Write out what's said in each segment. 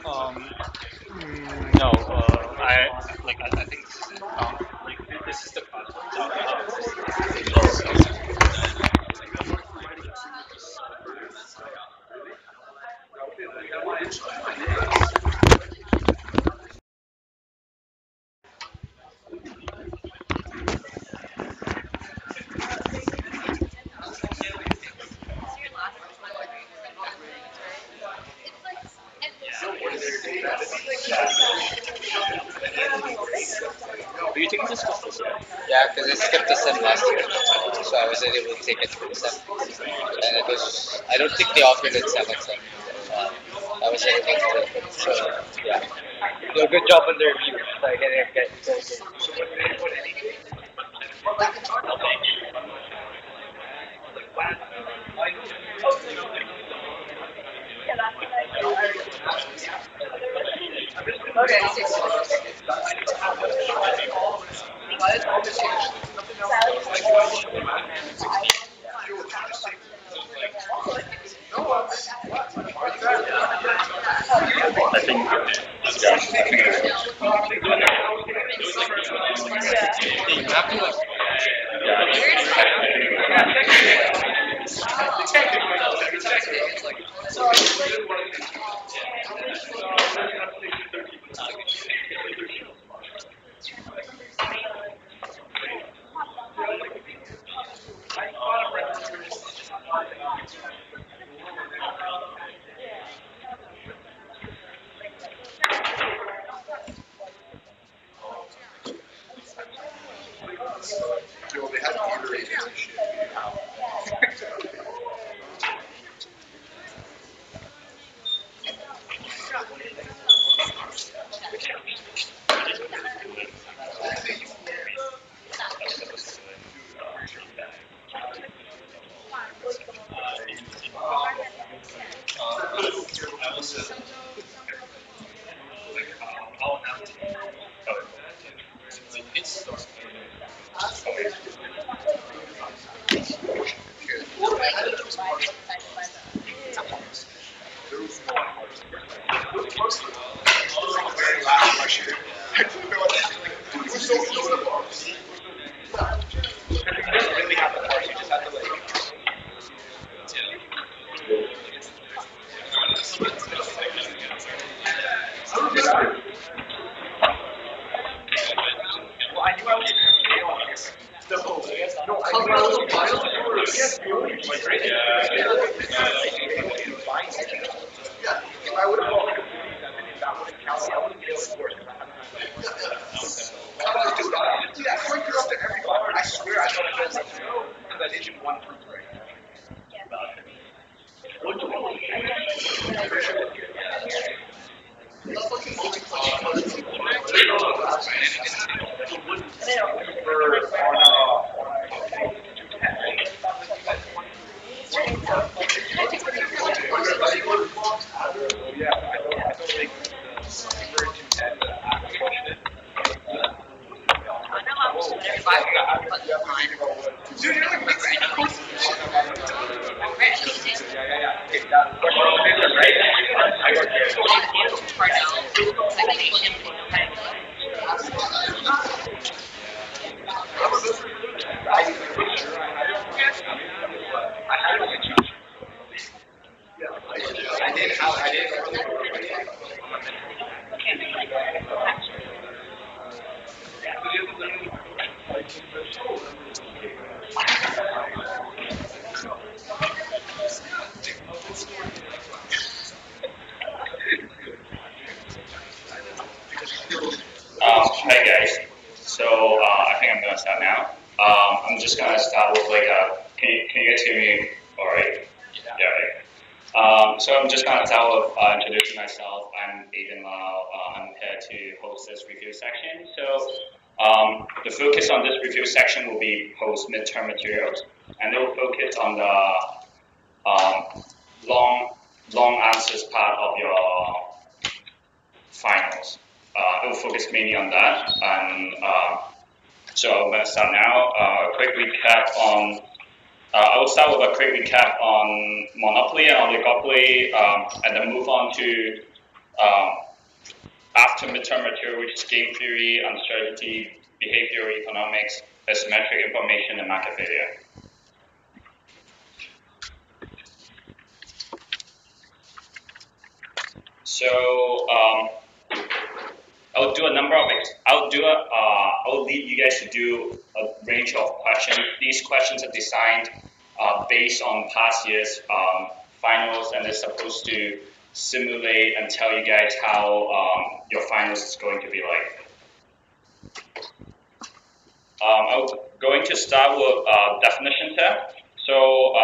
Um, no, I think this is the Are you taking this course this year? Yeah, because I skipped the sem last year, so I wasn't able to take it for the sem. And it was, I don't think they offered it seventh sem. I wasn't able to take it. So, yeah. Do a good job on the review. So I I think, Hi guys. So I think I'm gonna start now. I'm just gonna start with like can you guys hear me? All right. Yeah. Right. So I'm just gonna start with introducing myself. I'm Aiden Lau. I'm here to host this review section. So the focus on this review section will be post midterm materials, and it will focus on the long long answers part of your finals. It will focus mainly on that. And so I'm going to start now. A quick recap on. I will start with a quick recap on monopoly and oligopoly, and then move on to after midterm material, which is game theory, uncertainty, behavioral economics, asymmetric information, and market failure. So I'll lead you guys to do a range of questions. These questions are designed based on past years finals, and they're supposed to simulate and tell you guys how your finals is going to be like. I'm going to start with definitions here. So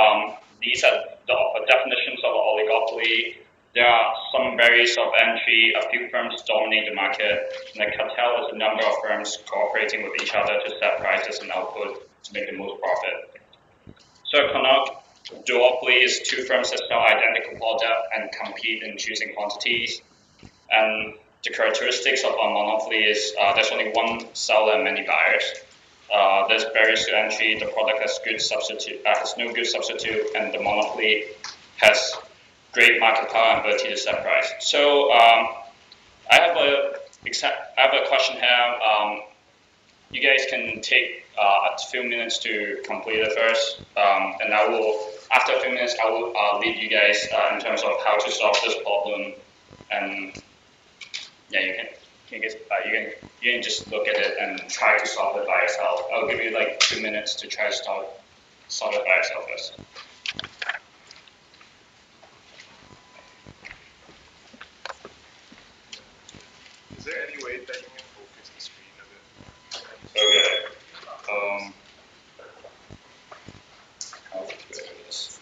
these are the definitions of oligopoly. There are some barriers of entry. A few firms dominate the market, and a cartel is a number of firms cooperating with each other to set prices and output to make the most profit. So economic duopoly is two firms that sell identical product and compete in choosing quantities. And the characteristics of a monopoly is there's only one seller and many buyers. There's barriers to entry. The product has no good substitute, and the monopoly has great market power and ability to set price. So I have a question here. You guys can take a few minutes to complete it first, and I will. After a few minutes, I will lead you guys in terms of how to solve this problem. And yeah, you can just look at it and try to solve it by yourself. I'll give you like 2 minutes to try to solve it by yourself first. Is there any way that you can focus the screen a bit? Okay. How to do this?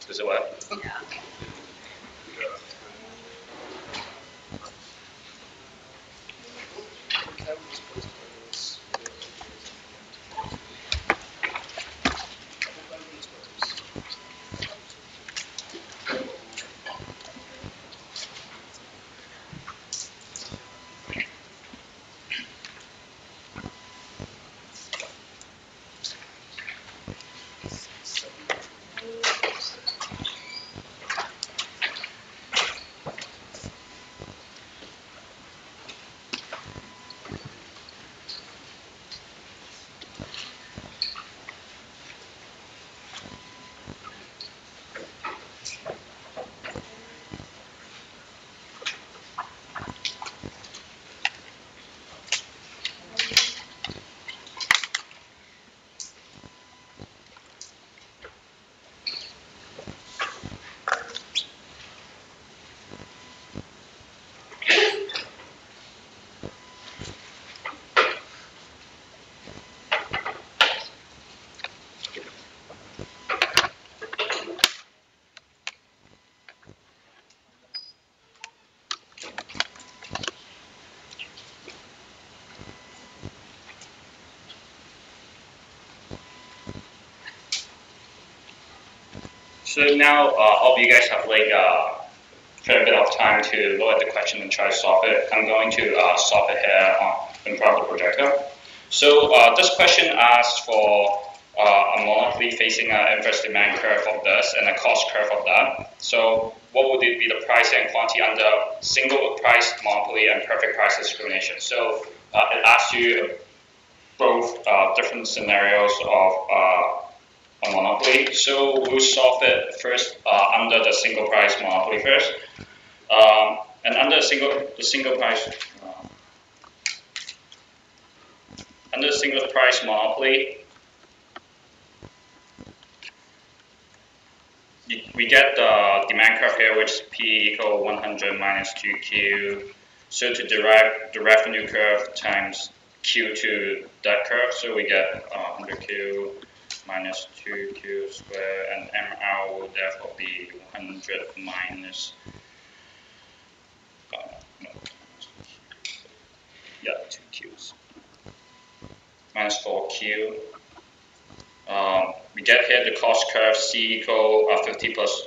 Does it work? So now all of you guys have like a fair bit of time to look at the question and try to solve it. I'm going to solve it here in front of the projector. So this question asks for a monopoly facing an inverse demand curve of this and a cost curve of that. So what would it be the price and quantity under single price monopoly and perfect price discrimination? So it asks you both different scenarios of a monopoly. So we'll solve it first under the single price monopoly first. And under the single price monopoly, we get the demand curve here, which is P equal 100 minus 2Q. So to derive the revenue curve times Q to that curve, so we get 100Q minus 2Q squared, and MR will therefore be 100 minus, no, yeah, 2Qs, minus 4Q. We get here the cost curve C equal 50 plus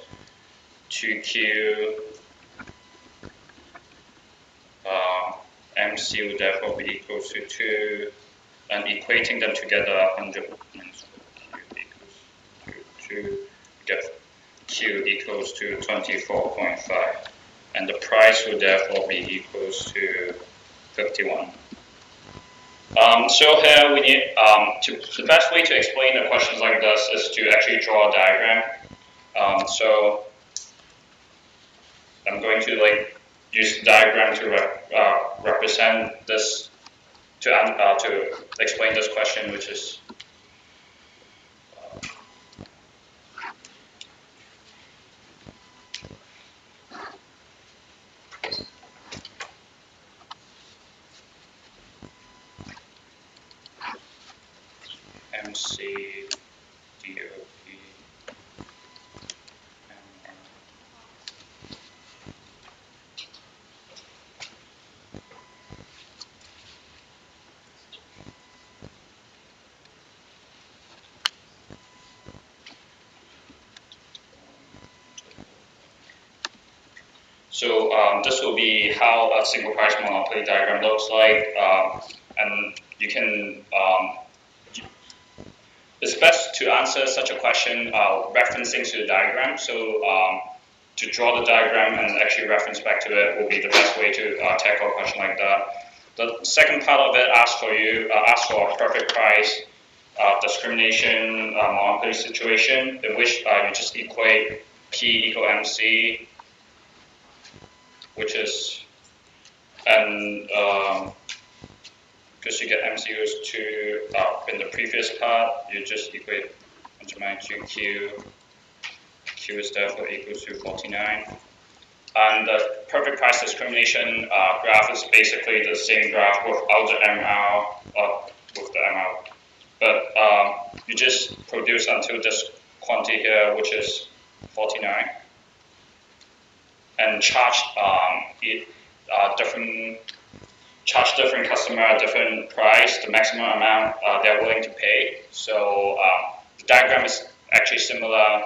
2Q. MC will therefore be equal to 2, and equating them together, 100 minus 4Q equals to 2. We get Q equals to 24.5, and the price will therefore be equals to 51. So here we need, the best way to explain the questions like this is to actually draw a diagram. So I'm going to use the diagram to represent this, to explain this question, which is MC DOP. So this will be how a single price monopoly diagram looks like, and you can. It's best to answer such a question referencing to the diagram. So to draw the diagram and actually reference back to it will be the best way to tackle a question like that. The second part of it asks for a perfect price discrimination monopoly situation in which you just equate P equal MC, which is, and because you get MC equals 2 in the previous part, you just equate 100 minus 2Q. Q is therefore equal to 49. And the perfect price discrimination graph is basically the same graph without the ML, with the ML. But you just produce until this quantity here, which is 49, and charge different customer a different price, the maximum amount they're willing to pay. So the diagram is actually similar,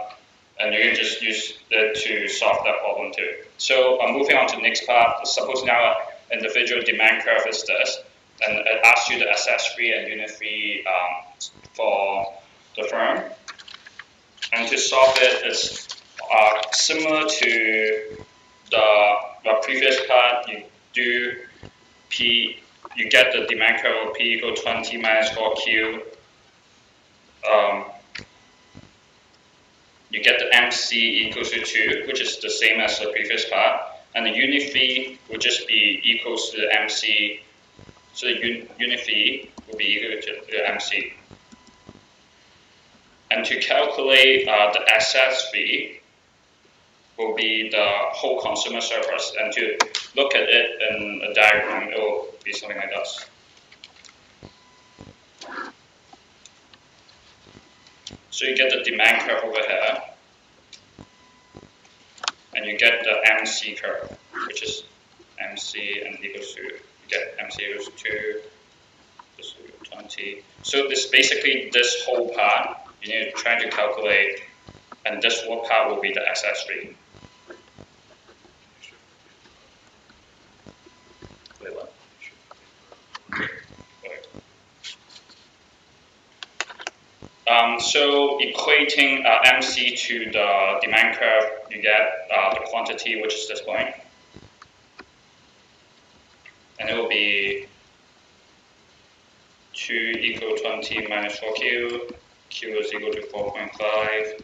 and you can just use it to solve that problem too. So moving on to the next part. Suppose now an individual demand curve is this, and it asks you the SS fee and unit fee for the firm. And to solve it, it's similar to the previous part. You do P, you get the demand curve of P equal 20 minus 4Q. You get the MC equals to 2, which is the same as the previous part. And the unit fee would just be equals to the MC. So the unit fee will be equal to the MC. And to calculate the excess fee will be the whole consumer surplus. And to look at it in a diagram, it will be something like this. So you get the demand curve over here, and you get the MC curve, which is MC and equals to, you get MC equals to 2, this will be 20. So this basically, this whole part, you need to try to calculate, and this whole part will be the excess fee. Wait, what? So equating MC to the demand curve, you get the quantity, which is this point. And it will be 2 equal 20 minus 4Q. Q is equal to 4.5.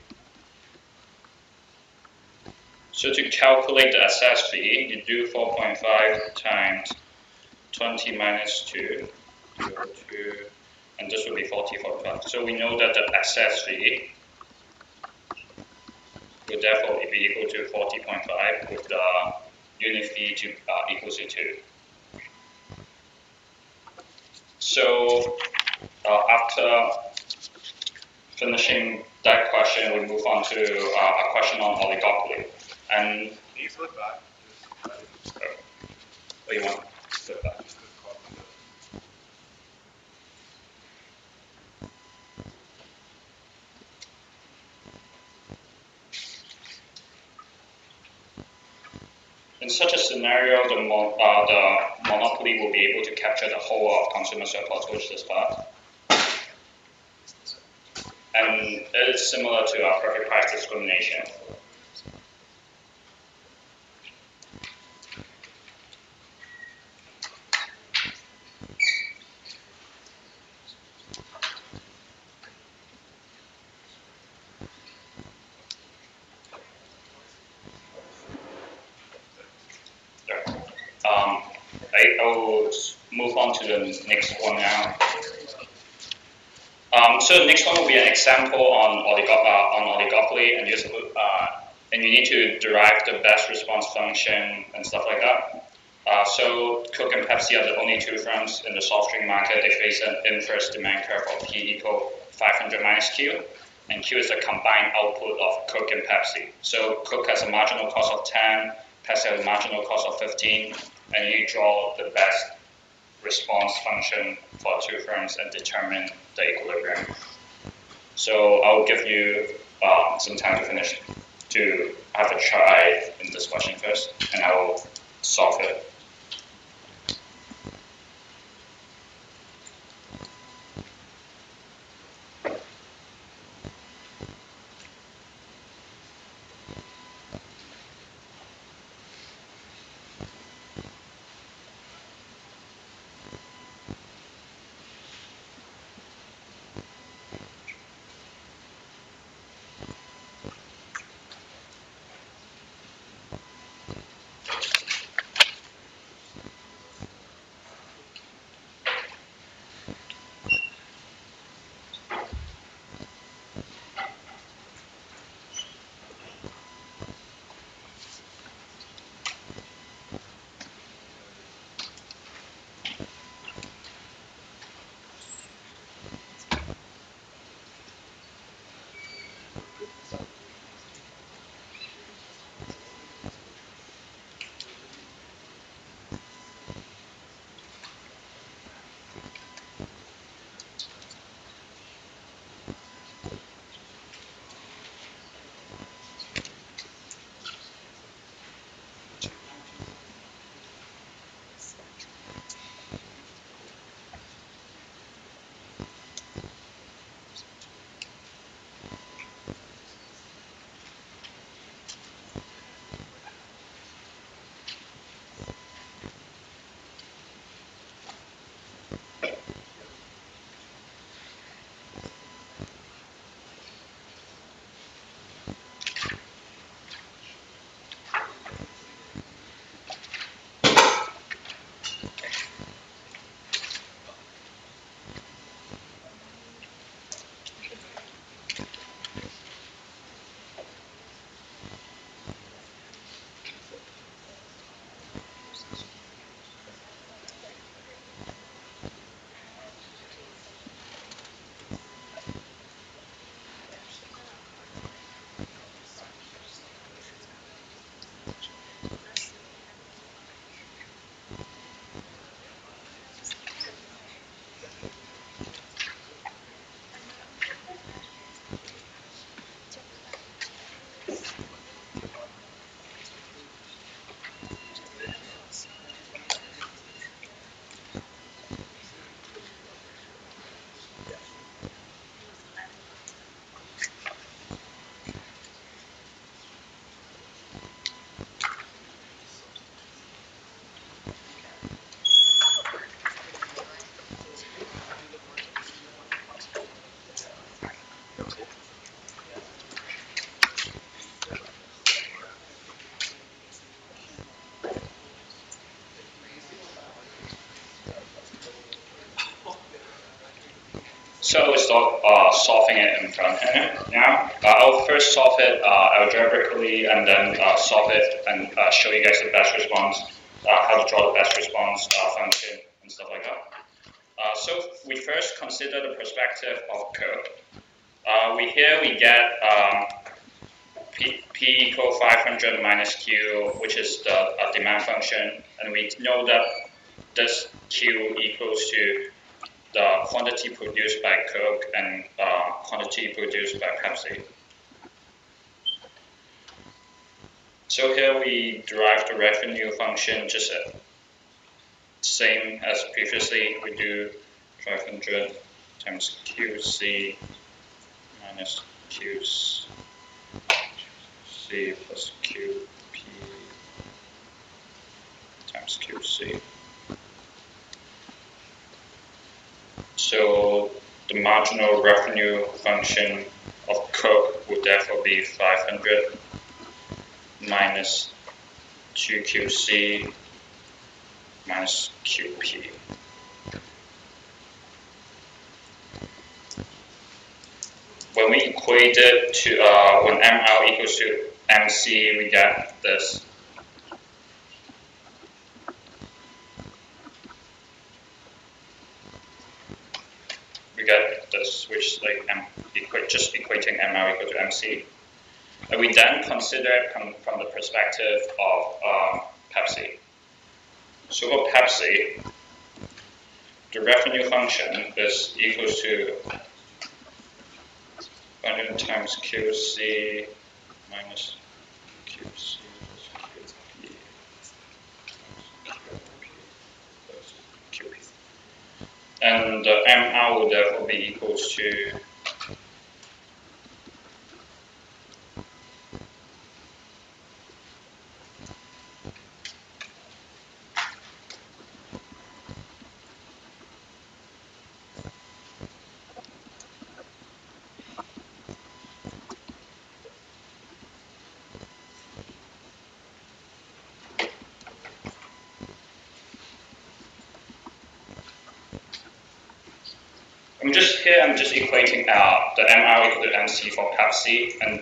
So to calculate the assessed fee, you do 4.5 times 20 minus 2, equal to, and this will be 40.5. So we know that the assessed fee will therefore be equal to 40.5 with the unit fee to equals to 2. So after finishing that question, we move on to a question on oligopoly. And Can you flip back? what do you want? Flip back. Just the copy. In such a scenario, the monopoly will be able to capture the whole of consumer surplus, which is this part. And it is similar to our perfect price discrimination. I will move on to the next one now. So the next one will be an example on oligopoly, and you need to derive the best response function and stuff like that. So Coke and Pepsi are the only two firms in the soft drink market. They face an inverse demand curve of P equal 500 minus Q, and Q is the combined output of Coke and Pepsi. So Coke has a marginal cost of 10, Pepsi has a marginal cost of 15, and you draw the best response function for two firms and determine the equilibrium. So I'll give you some time to finish, to have a try in this question first, and I will solve it. So I will start solving it in front here now. I'll first solve it algebraically and then solve it and show you guys the best response, how to draw the best response function and stuff like that. So we first consider the perspective of curve. We get P equal 500 minus Q, which is the demand function, and we know that this Q equals to the quantity produced by Coke and quantity produced by Pepsi. So here we derive the revenue function just same as previously. We do 500 times QC minus QC plus QP times QC. So the marginal revenue function of Coke would therefore be 500 minus 2QC minus QP. When we equate it to when ML equals to MC, we get this. We get this, which is like just equating ML equal to MC. And we then consider it from the perspective of Pepsi. So for Pepsi, the revenue function is equal to 100 times QC minus QC plus QP. And the MR will therefore be equals to I'm just equating the MR equal to MC for Pepsi and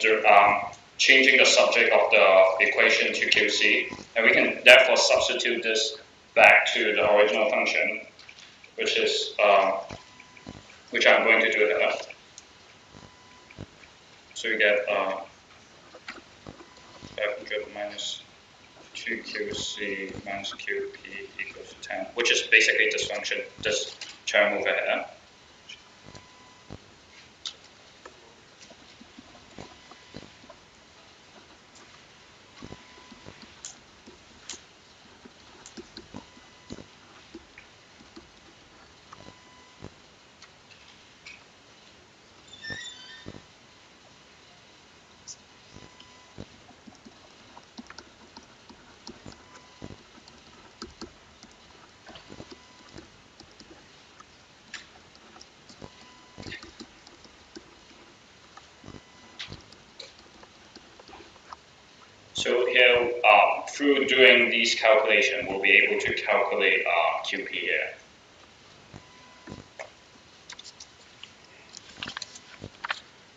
changing the subject of the equation to QC, and we can therefore substitute this back to the original function, which is which I'm going to do here. So we get 500 minus 2QC minus QP equals to 10, which is basically this function, this term over here. So here, through doing these calculations, we'll be able to calculate QP here.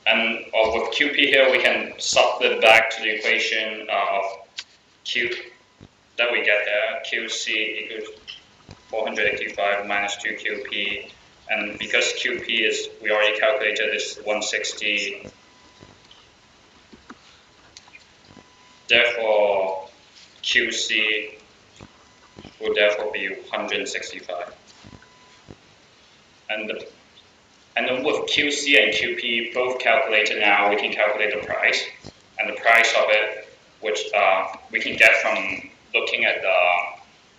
And with QP here, we can sub it back to the equation of Q that we get here. QC equals 485 minus 2QP. And because QP is, we already calculated, is 160. Therefore, QC will therefore be 165. And then with QC and QP both calculated now, we can calculate the price. And the price of it, which we can get from looking at the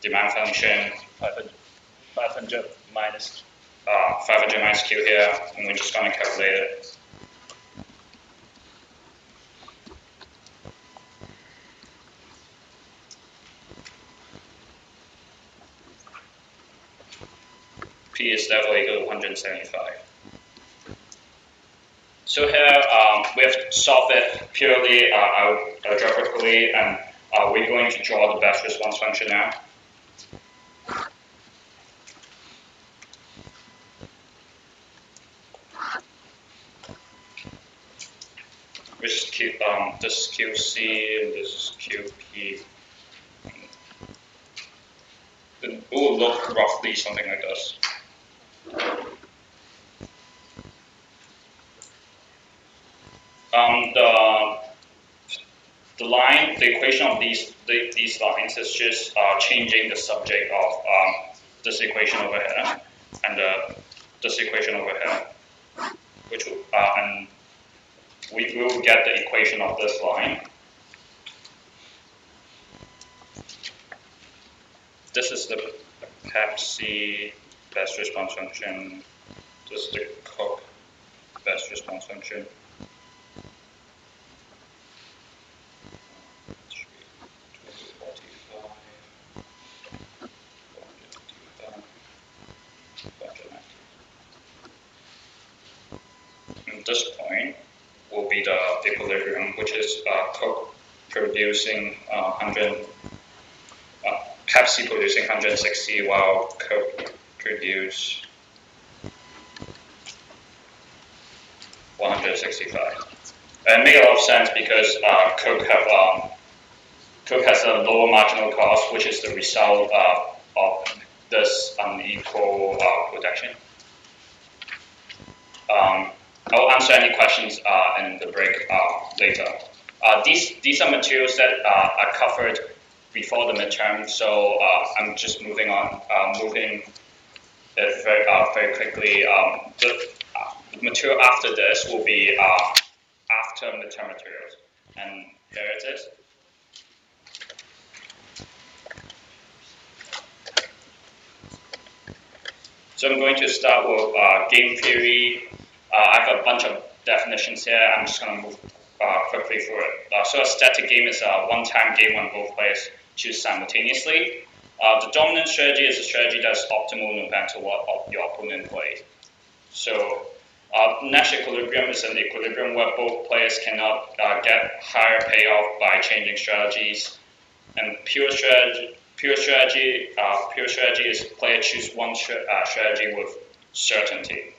demand function, 500 minus Q here, and we're just going to calculate it. P is therefore equal to 175. So here we have solved it purely algebraically, and we're going to draw the best response function now. this is QC and this is QP. It will look roughly something like this. The equation of these lines is just changing the subject of this equation over here and this equation over here, which and we will get the equation of this line. This is the Pepsi best response function. This is the Coke best response function. At this point will be the equilibrium, which is Coke producing 100, Pepsi producing 160, while Coke produce 165. And it makes a lot of sense because Coke has a lower marginal cost, which is the result of this unequal production. I'll answer any questions in the break later. These are materials that are covered before the midterm, so I'm just moving on, moving it very quickly. The material after this will be after midterm materials, and here it is. So I'm going to start with game theory. I have a bunch of definitions here. I'm just going to move quickly through it. So a static game is a one-time game when both players choose simultaneously. The dominant strategy is a strategy that's optimal no matter what your opponent plays. So Nash equilibrium is an equilibrium where both players cannot get higher payoff by changing strategies. And pure strategy is player choose one strategy with certainty.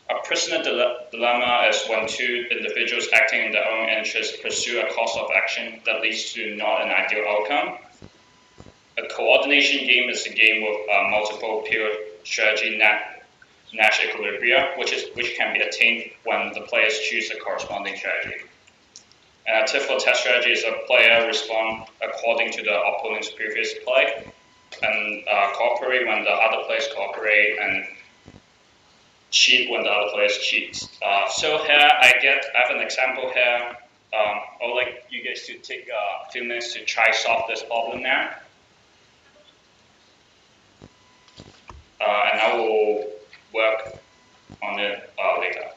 A prisoner dilemma is when two individuals acting in their own interest pursue a course of action that leads to not an ideal outcome. A coordination game is a game with multiple pure strategy Nash equilibria, which can be attained when the players choose a corresponding strategy. And a tit for tat strategy is a player respond according to the opponent's previous play and cooperate when the other players cooperate and cheat when the other players cheat. So here I have an example here. I would like you guys to take a few minutes to try solve this problem now. And I will work on it later.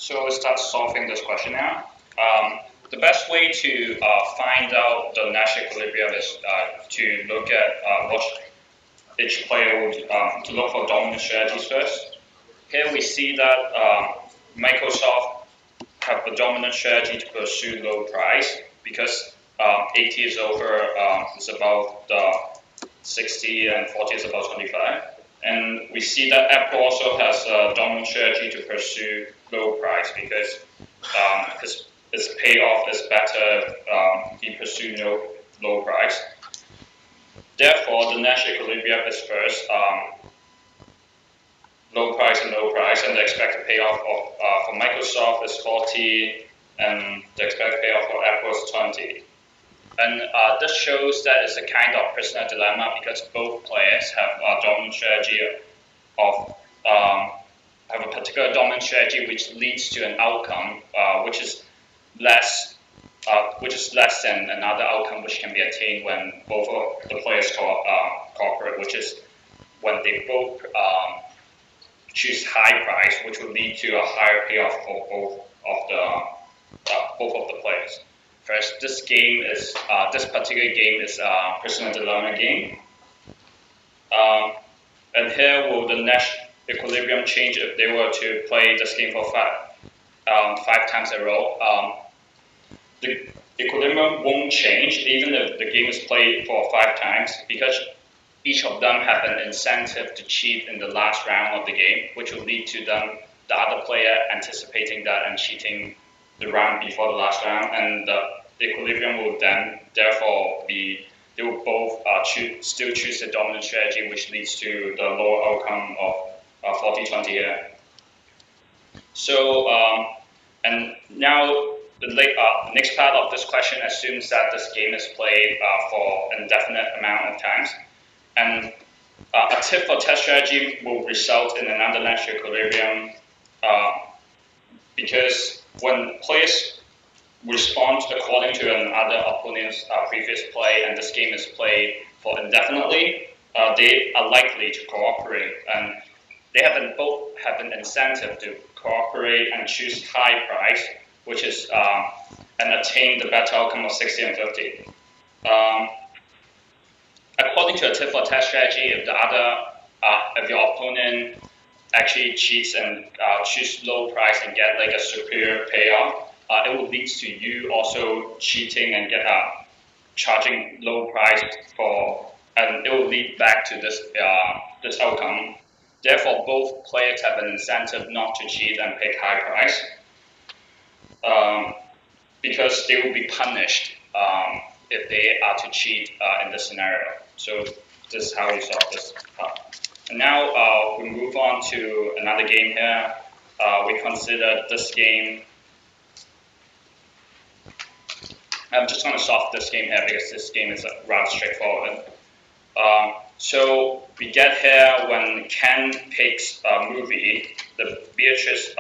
So let's start solving this question now. The best way to find out the Nash equilibrium is to look at what each player would, to look for dominant strategies first. Here we see that Microsoft have a dominant strategy to pursue low price because 80 is over, it's about 60 and 40 is about 25. And we see that Apple also has a dominant strategy to pursue low price because its payoff is better if you pursue low price. Therefore, the Nash equilibrium is first low price, and the expected payoff for Microsoft is 40, and the expected payoff for Apple is 20. And this shows that it's a kind of prisoner dilemma because both players have a dominant strategy of have a particular dominant strategy which leads to an outcome which is less than another outcome which can be attained when both of the players cooperate, which is when they both choose high price, which will lead to a higher payoff for both of the players. First, this particular game is a prisoner dilemma game, and here will the Nash equilibrium change if they were to play this game for five times in a row. The equilibrium won't change even if the game is played for 5 times because each of them have an incentive to cheat in the last round of the game, which will lead to the other player anticipating that and cheating the round before the last round, and the equilibrium will then therefore be, they will both still choose the dominant strategy, which leads to the lower outcome of 40-20 here. So, and now the next part of this question assumes that this game is played for an indefinite amount of times. And a tit for tat strategy will result in another Nash equilibrium because when players respond according to another opponent's previous play and this game is played for indefinitely, they are likely to cooperate, and they both have an incentive to cooperate and choose high price, which is and attain the better outcome of 60 and 50. According to a tit for tat strategy, if your opponent actually cheats and choose low price and get like a superior payoff, it will lead to you also cheating and charging low price and it will lead back to this outcome. Therefore, both players have an incentive not to cheat and pick high price because they will be punished if they are to cheat in this scenario. So this is how you solve this part. And now we move on to another game here. We consider this game. I'm just going to solve this game here because this game is rather straightforward. So we get here when Ken picks movie, the Beatrice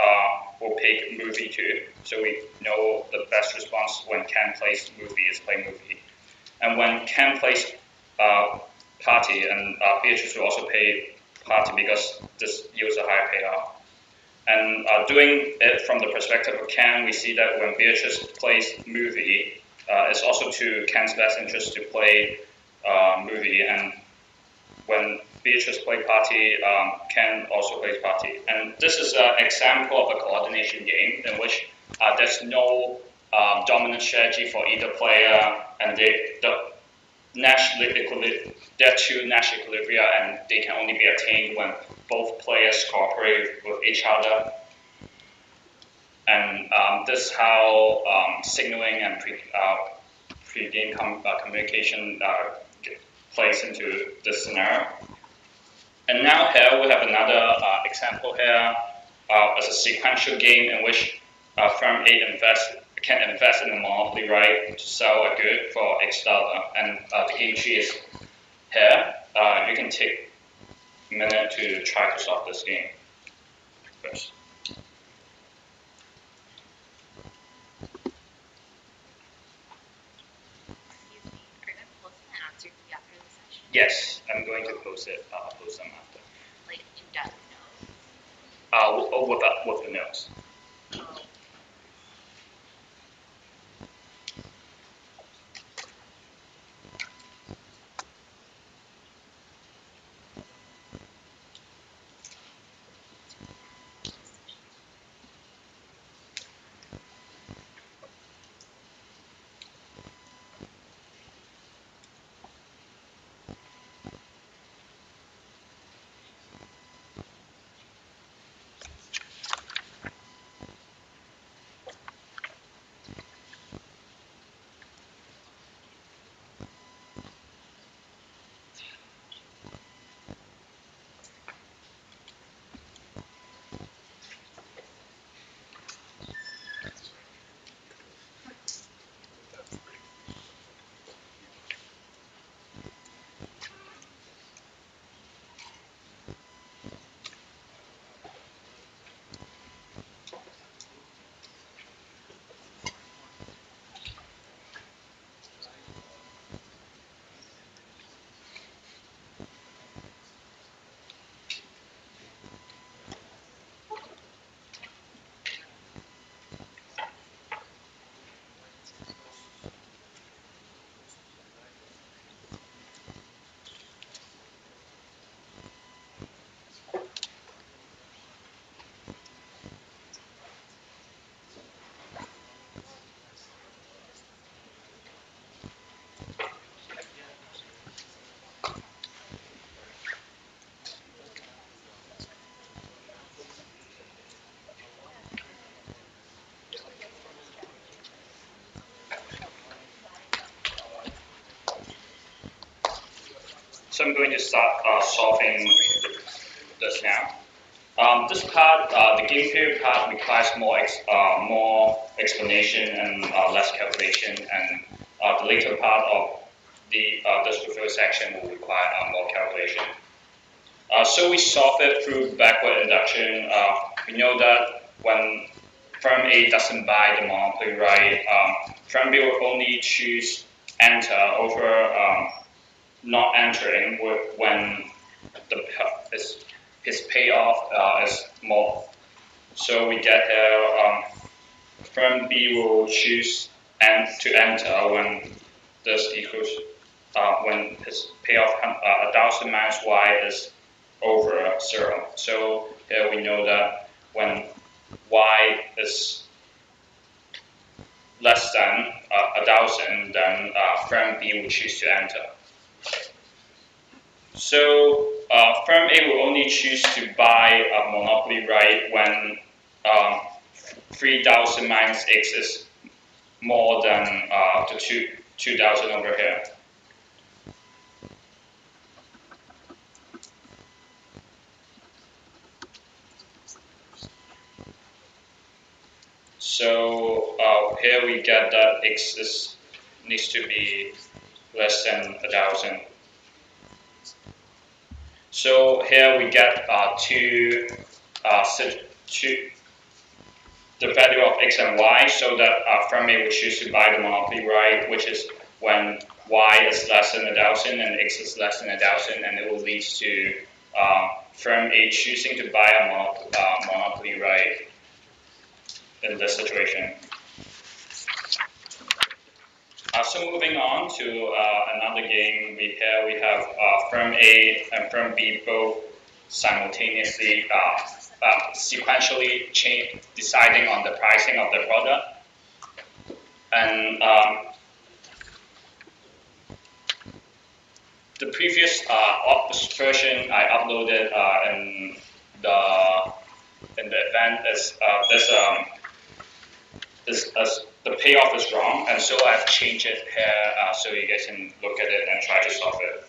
will pick movie too. So we know the best response when Ken plays movie is play movie. And when Ken plays party, and Beatrice will also pay party because this yields a higher payoff. And doing it from the perspective of Ken, we see that when Beatrice plays movie, it's also to Ken's best interest to play movie, and when Beatrice plays party, Ken also plays party. And this is an example of a coordination game in which there's no dominant strategy for either player, and there are two Nash equilibria, and they can only be attained when both players cooperate with each other. And this is how signaling and pre-game communication plays into this scenario. And now here we have another example here as a sequential game in which firm A can invest in a monopoly right to sell a good for X dollar, and the game tree is here. You can take a minute to try to solve this game first. Yes, I'm going to post them after. Like in depth notes. With the notes. Oh, So I'm going to start solving this now. This part, the game theory part, requires more explanation and less calculation, and the later part of this referral section will require more calculation. So we solve it through backward induction. We know that when firm A doesn't buy the monopoly right, firm B will only choose enter over not entering when his payoff is more. So we get here, firm B will choose to enter when this equals when his payoff 1,000 minus y is over 0. So here we know that when y is less than 1,000, then firm B will choose to enter. So firm A will only choose to buy a monopoly right when 3,000 minus x is more than the 2,000 over here. So here we get that x needs to be less than 1,000. So here we get the value of x and y, so that firm A will choose to buy the monopoly right, which is when y is less than 1,000 and x is less than 1,000, and it will lead to firm A choosing to buy a monopoly right in this situation. So moving on to another game, we have firm A and firm B both simultaneously sequentially deciding on the pricing of the product. And the previous version I uploaded in the event the payoff is wrong, and so I've changed it here so you guys can look at it and try to solve it.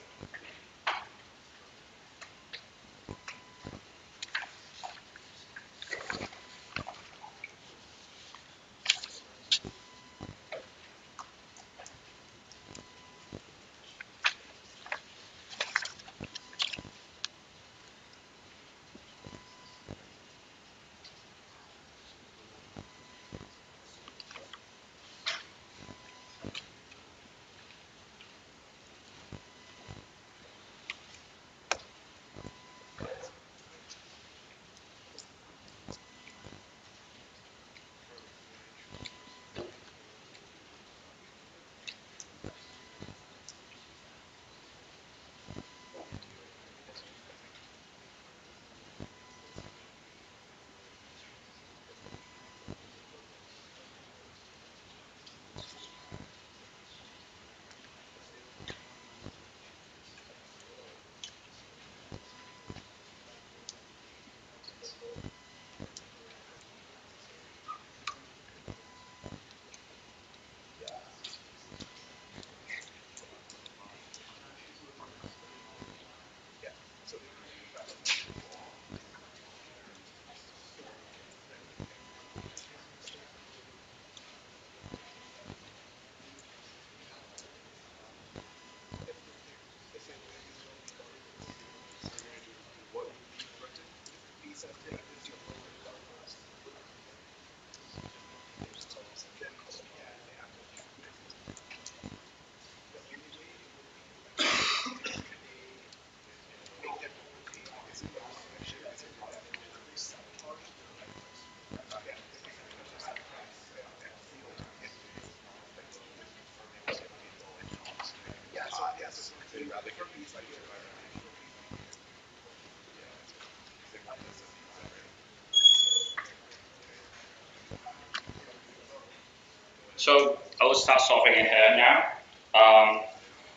So I will start solving it here now.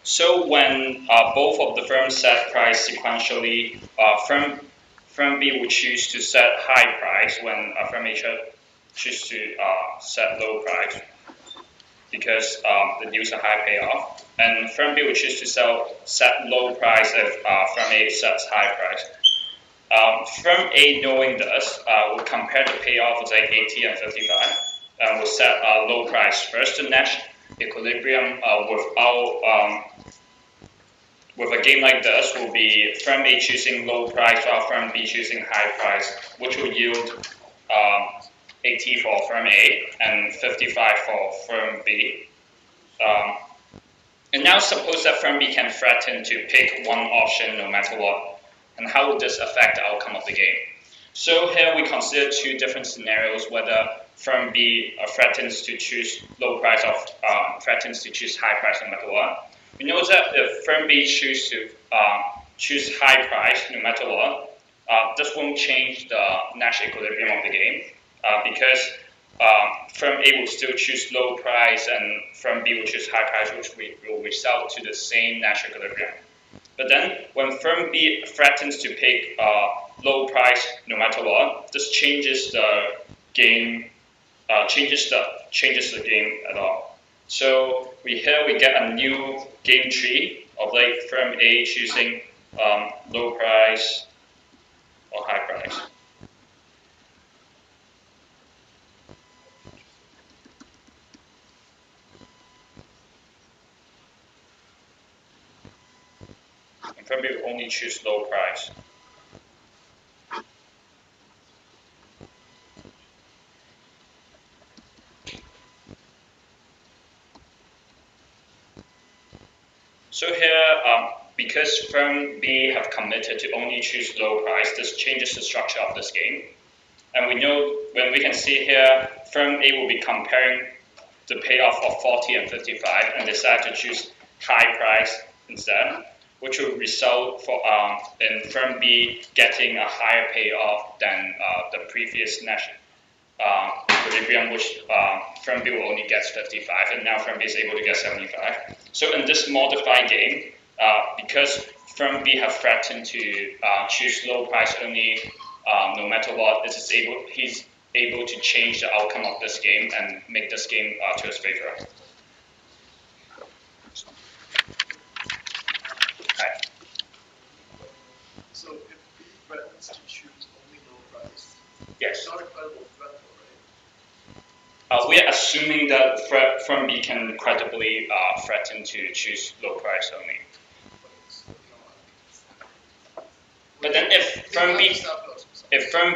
So when both of the firms set price sequentially, firm B will choose to set high price when firm A choose to set low price. because it yields a high payoff. And firm B will choose to set low price if firm A sets high price. Firm A, knowing this, will compare the payoff of like 80 and 55, and will set a low price first to Nash equilibrium with a game like this will be firm A choosing low price while firm B choosing high price, which will yield 80 for firm A and 55 for firm B. And now suppose that firm B can threaten to pick one option no matter what. And how would this affect the outcome of the game? So here we consider two different scenarios, whether firm B threatens to choose low price or threatens to choose high price no matter what. We know that if firm B chooses to choose high price no matter what, this won't change the Nash equilibrium of the game because firm A will still choose low price and firm B will choose high price, which will result to the same Nash equilibrium. But then, when firm B threatens to pick low price no matter what, this changes the game, changes the game at all. So we get a new game tree of like firm A choosing low price or high price. And firm B will only choose low price. So here, because firm B have committed to only choose low price, this changes the structure of this game. And we know, when we can see here, firm A will be comparing the payoff of 40 and 55 and decide to choose high price instead, which will result in firm B getting a higher payoff than the previous Nash equilibrium, which firm B will only get 55, and now firm B is able to get 75. So in this modified game, because firm B have threatened to choose low price only no matter what, he's able to change the outcome of this game and make this game to his favor. Hi. So if B threatens to choose only low price, Yes. it's not a credible threat, We are assuming that firm B can credibly threaten to choose low price only. But then if firm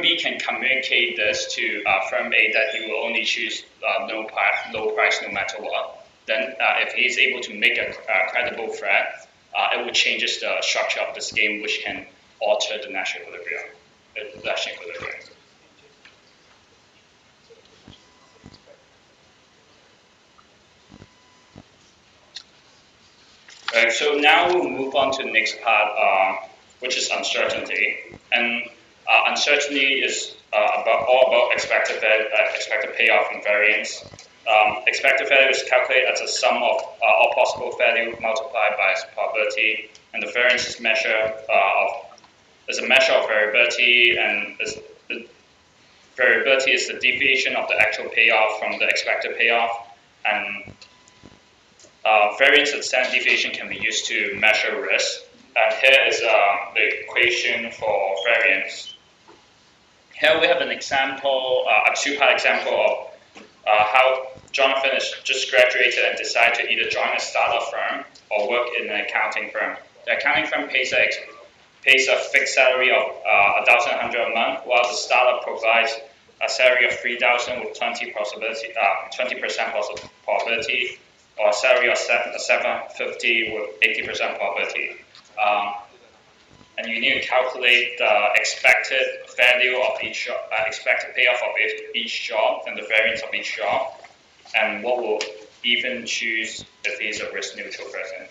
B can communicate this to firm A that he will only choose low price no matter what, then if he is able to make a credible threat, it will changes the structure of this game, which can alter the Nash equilibrium. Right, so now we'll move on to the next part, which is uncertainty. And uncertainty is all about expected payoff and variance. Expected value is calculated as a sum of all possible value multiplied by its probability, and the variance is a measure of variability, and the variability is the deviation of the actual payoff from the expected payoff, and variance and standard deviation can be used to measure risk. And here is the equation for variance. Here we have an example, a two-part example of how Jonathan has just graduated and decided to either join a startup firm or work in an accounting firm. The accounting firm pays a fixed salary of $1,100 a month, while the startup provides a salary of $3,000 with 20% probability, or a salary of $750 with 80% probability. And you need to calculate the expected value of each expected payoff of each job and the variance of each job, and what will even choose if it is a risk neutral person.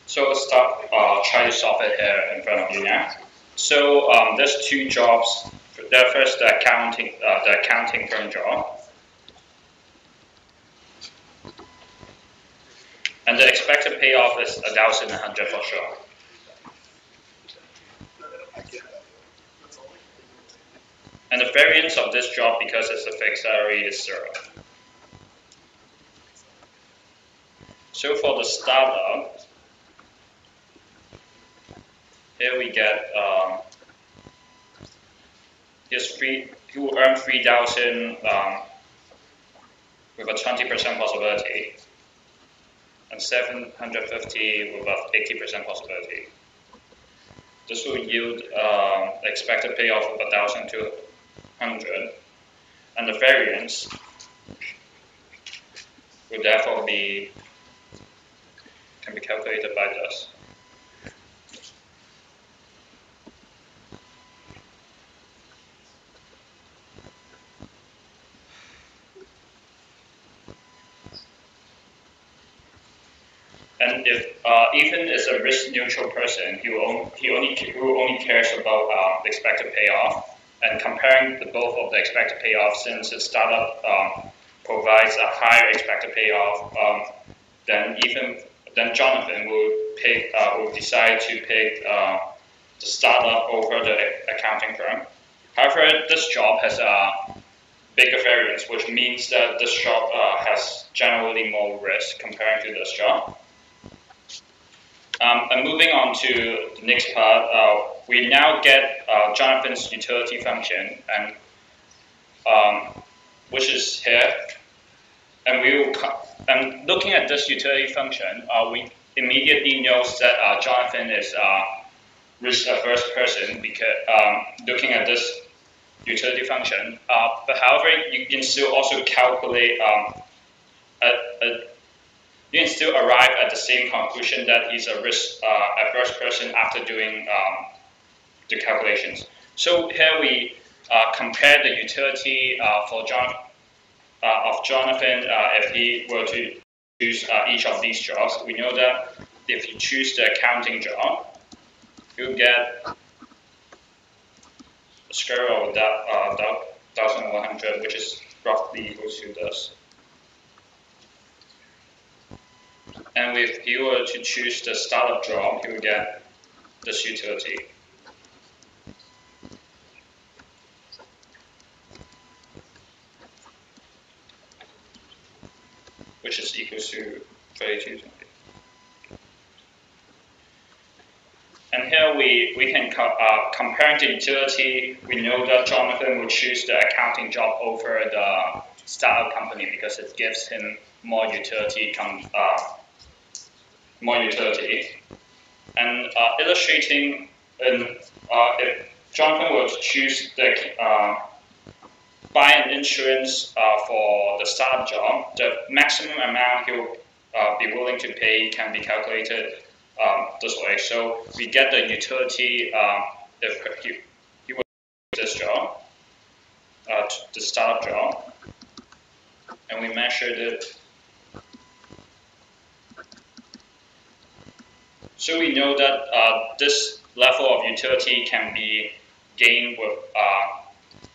So let's start, try to solve it here in front of you now. So there's two jobs. The first, the accounting firm job, and the expected payoff is 1,100 for sure. And the variance of this job, because it's a fixed salary, is 0. So for the startup, here we get he will earn 3,000 with a 20% possibility, and 750 with a 80% possibility. This will yield expected payoff of 1,200, and the variance will therefore can be calculated by this. And if Ethan is a risk-neutral person, he only cares about the expected payoff. And comparing the both of the expected payoff, since the startup provides a higher expected payoff, then Jonathan will decide to pick the startup over the accounting firm. However, this job has a bigger variance, which means that this job has generally more risk comparing to this job. And moving on to the next part, we now get Jonathan's utility function, and which is here. And looking at this utility function, we immediately notice that Jonathan is a risk-averse person because looking at this utility function. But however, you can still also calculate you can still arrive at the same conclusion that he's a risk-averse person after doing the calculations. So here we compare the utility of Jonathan if he were to choose each of these jobs. We know that if you choose the accounting job, you'll get the square root of that 1,100, which is roughly equal to this. And if you were to choose the startup job, you would get this utility, which is equal to 3220. And here we can compare the utility. We know that Jonathan will choose the accounting job over the startup company because it gives him more utility. And illustrating, if Jonathan were to choose the buy an insurance for the startup job, the maximum amount he will be willing to pay can be calculated this way. So we get the utility if he would do this job, the startup job, and we measured it. So we know that this level of utility can be gained with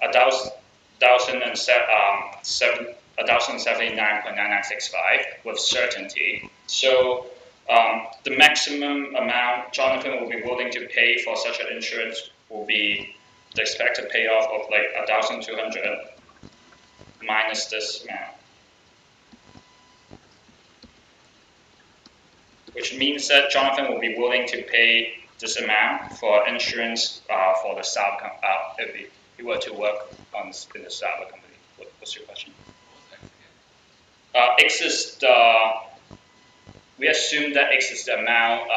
1,079.9965 with certainty. So the maximum amount Jonathan will be willing to pay for such an insurance will be the expected payoff of like 1,200 minus this amount, which means that Jonathan will be willing to pay this amount for insurance for the startup if he were to work in the startup company. What's your question? X is we assume that X is the amount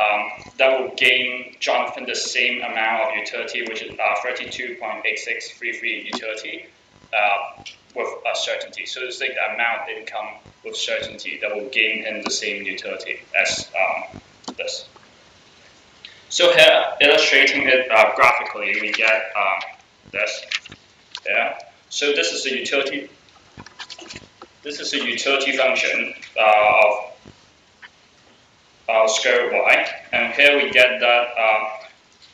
that will gain Jonathan the same amount of utility, which is 32.8633 utility with a certainty. So it's like the amount of income with certainty that will gain him the same utility as this. So here, illustrating it graphically, we get this. Yeah. So this is a utility. This is a utility function of square root y, and here we get that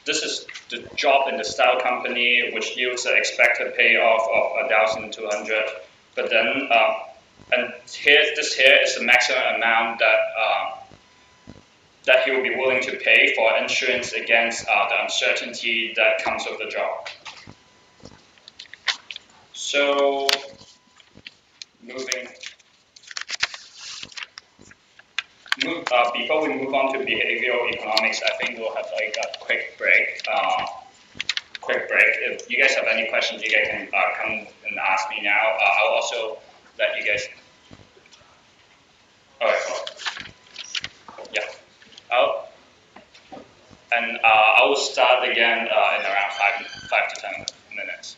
this is the job in the style company, which yields an expected payoff of 1,200. But then, and this here is the maximum amount that he will be willing to pay for insurance against the uncertainty that comes with the job. So, before we move on to behavioral economics, I think we'll have like a quick break. If you guys have any questions, you guys can come and ask me now. I'll also let you guys. All right, cool. Yeah. I will start again in around 5 to 10 minutes.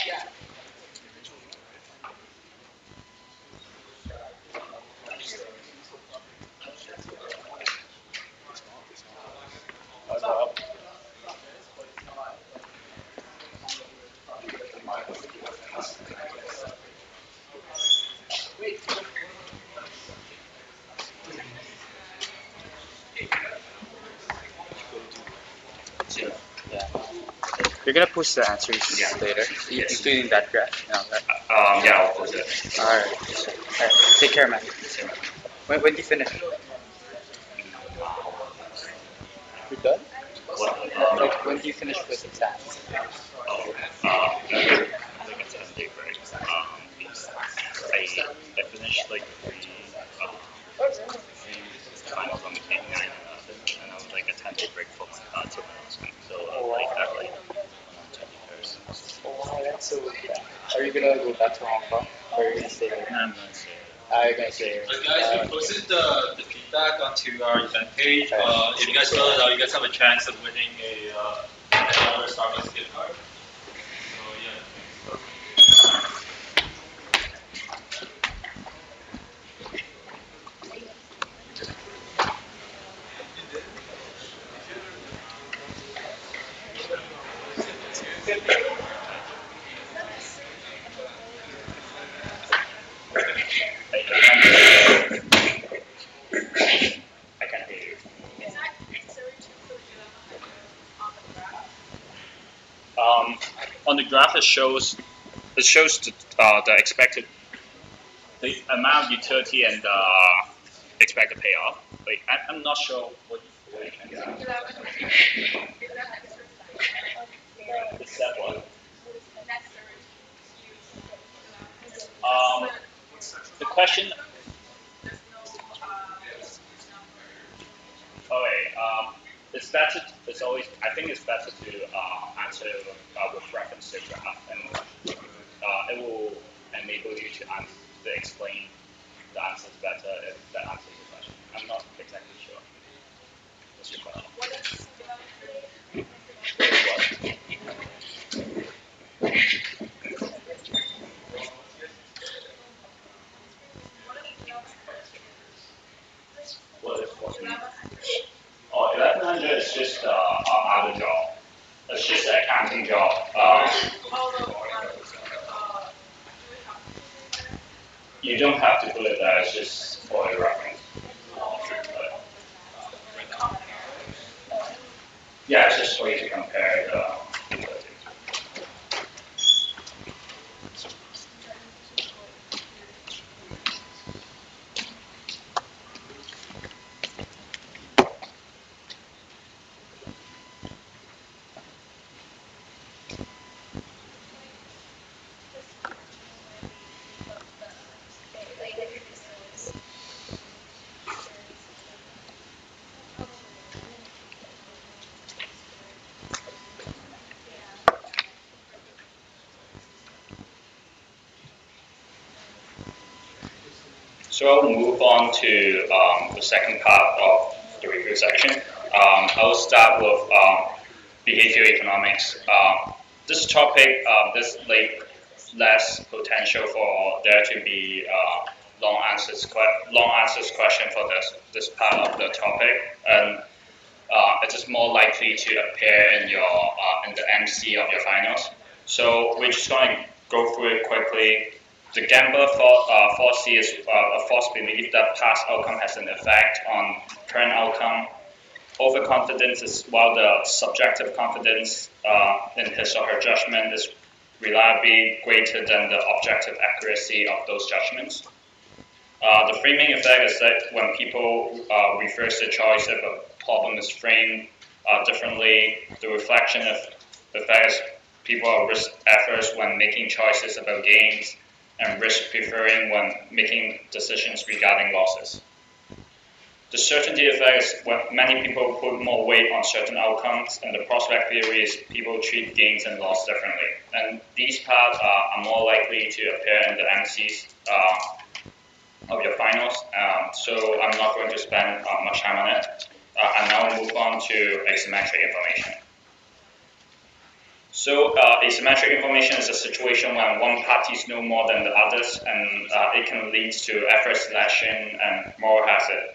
Yeah. You're gonna post the answers later, including that graph. Yeah, I'll post it. Alright. Take care, man. When do you finish? You're done? Like, when do you finish with exams? Like a 10-day break. I finished like three finals on the K9 and I was like a 10-day break for my 2 minutes. So like that like on 21st. Oh wow, that's so bad. Are you gonna go back to Hong Kong? Or are you gonna stay here? I'm gonna say. You're gonna stay here. Guys, we posted the feedback onto our event page. If you guys fill it out, you guys have a chance of winning a $10 Starbucks gift card. So yeah. I can't hear you. On the graph, it shows the expected the amount of utility and the expected payoff. Like I'm not sure what you can do. Is that one? The question. Okay. It's better. It's always. I think it's better to answer with reference to graph, and it will enable you to explain the answers better if that answers the question. I'm not exactly sure. What's your question? What is what? Oh, 1100 is just other job. It's just an accounting job. don't have to put it there, it's just for a reference. Yeah, it's just for you to compare the two. So I'll move on to the second part of the review section. I'll start with behavior economics. This topic, there's like less potential for there to be long answers question for this part of the topic, and it is more likely to appear in your in the MC of your finals. So we're just going to go through it quickly. The gambler fallacy is a false belief that past outcome has an effect on current outcome. Overconfidence is while the subjective confidence in his or her judgment is reliably greater than the objective accuracy of those judgments. The framing effect is that when people reverse the choice if a problem is framed differently, the reflection of effect is people are risk averse when making choices about gains and risk preferring when making decisions regarding losses. The certainty effect is when many people put more weight on certain outcomes, and the prospect theory is people treat gains and loss differently. And these parts are more likely to appear in the MCs of your finals, so I'm not going to spend much time on it. And now move on to asymmetric information. So asymmetric information is a situation when one party knows more than the others, and it can lead to effort selection and moral hazard.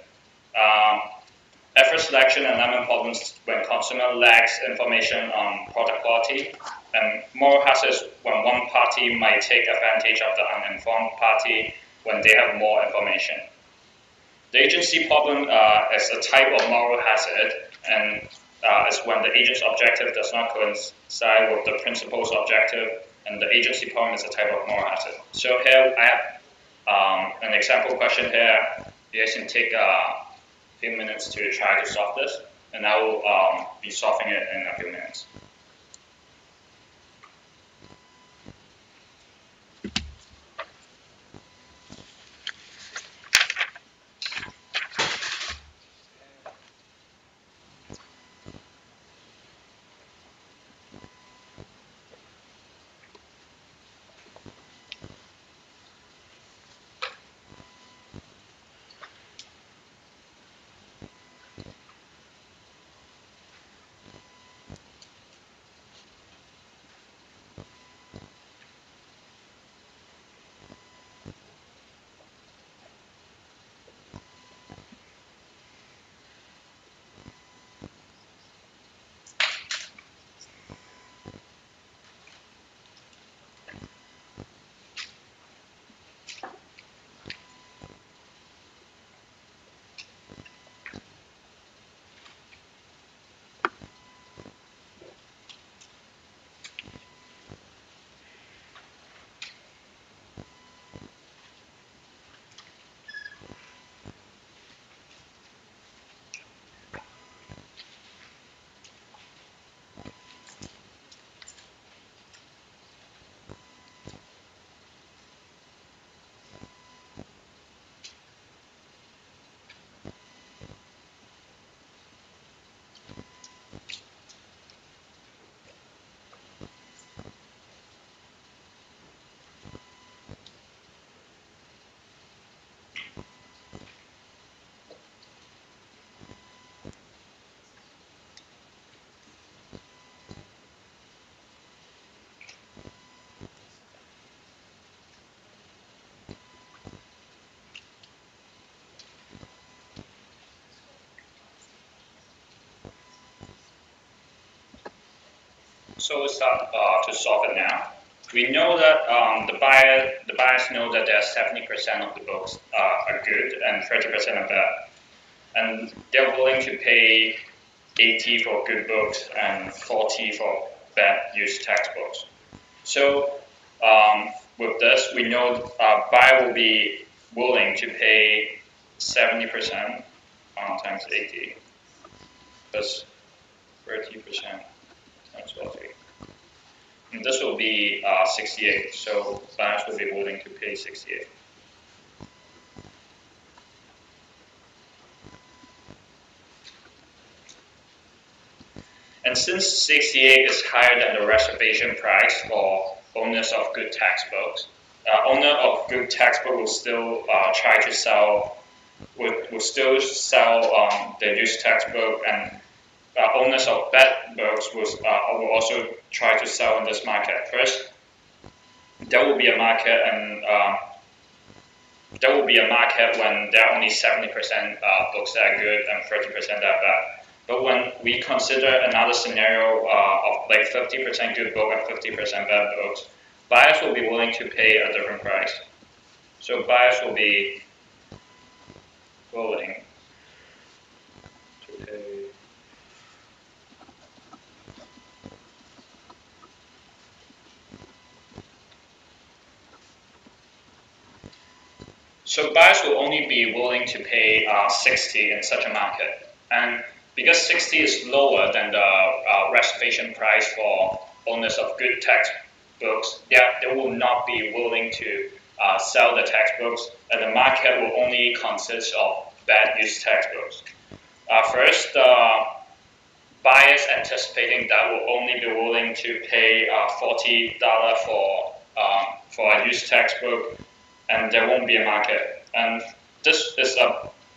Effort selection and lemon problems when consumer lacks information on product quality, and moral hazard is when one party might take advantage of the uninformed party when they have more information. The agency problem is a type of moral hazard, and is when the agent's objective does not coincide with the principal's objective, and the agency problem is a type of moral hazard. So here I have an example question here. You guys can take a few minutes to try to solve this, and I will be solving it in a few minutes. So we'll start to solve it now. we know that the buyers know that there are 70% of the books are good and 30% are bad, and they're willing to pay 80 for good books and 40 for bad used textbooks. So with this, we know buyer will be willing to pay 70% times 80 plus 30% times 40. And this will be 68. So buyers will be willing to pay 68. And since 68 is higher than the reservation price for owners of good textbooks, owner of good textbook will still try to sell, will still sell the used textbook, and owners of bad books will also try to sell in this market. First, there will be a market, and there will be a market when there are only 70% books that are good and 30% that are bad. But when we consider another scenario of like 50% good book and 50% bad books, buyers will be willing to pay a different price. So buyers will be willing to pay. So buyers will only be willing to pay 60 in such a market. And because 60 is lower than the reservation price for owners of good textbooks, they will not be willing to sell the textbooks, and the market will only consist of bad used textbooks. First, buyers anticipating that will only be willing to pay $40 for a used textbook, and there won't be a market. And this is an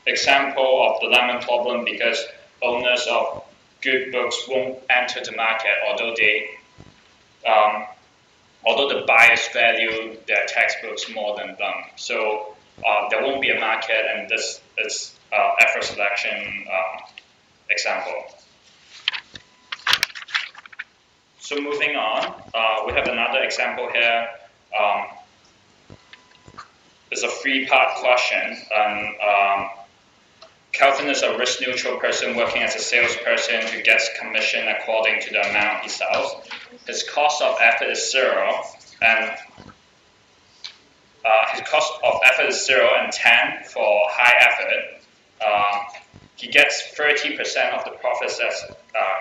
example of the lemon problem because owners of good books won't enter the market, although the buyers value their textbooks more than them. So there won't be a market, and this is effort selection example. So moving on, we have another example here. It's a three-part question. Calvin is a risk-neutral person working as a salesperson who gets commission according to the amount he sells. His cost of effort is zero, and 10 for high effort. He gets 30% of the profits as